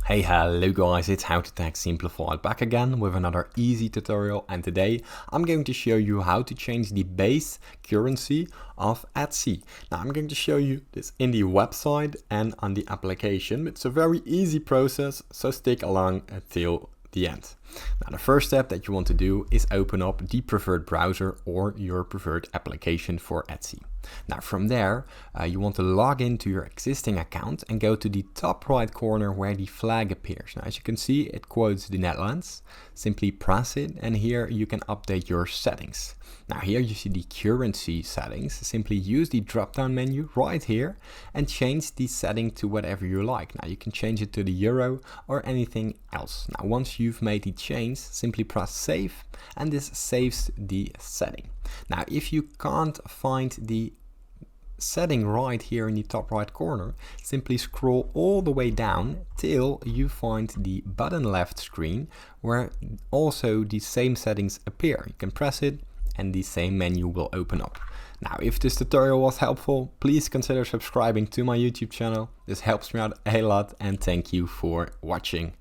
Hey, hello guys, it's How to Tech Simplified back again with another easy tutorial, and today I'm going to show you how to change the base currency of Etsy. Now I'm going to show you this in the website and on the application. It's a very easy process, so stick along until the end. Now the first step that you want to do is open up the preferred browser or your preferred application for Etsy. Now from there, you want to log into your existing account and go to the top right corner where the flag appears. Now as you can see, it quotes the Netherlands. Simply press it and here you can update your settings. Now here you see the currency settings. Simply use the drop down menu right here and change the setting to whatever you like. Now you can change it to the euro or anything else. Now once you've made the change, simply press save and this saves the setting. Now if you can't find the setting right here in the top right corner, simply scroll all the way down till you find the bottom left screen where also the same settings appear. You can press it and the same menu will open up. Now if this tutorial was helpful, please consider subscribing to my YouTube channel. This helps me out a lot and thank you for watching.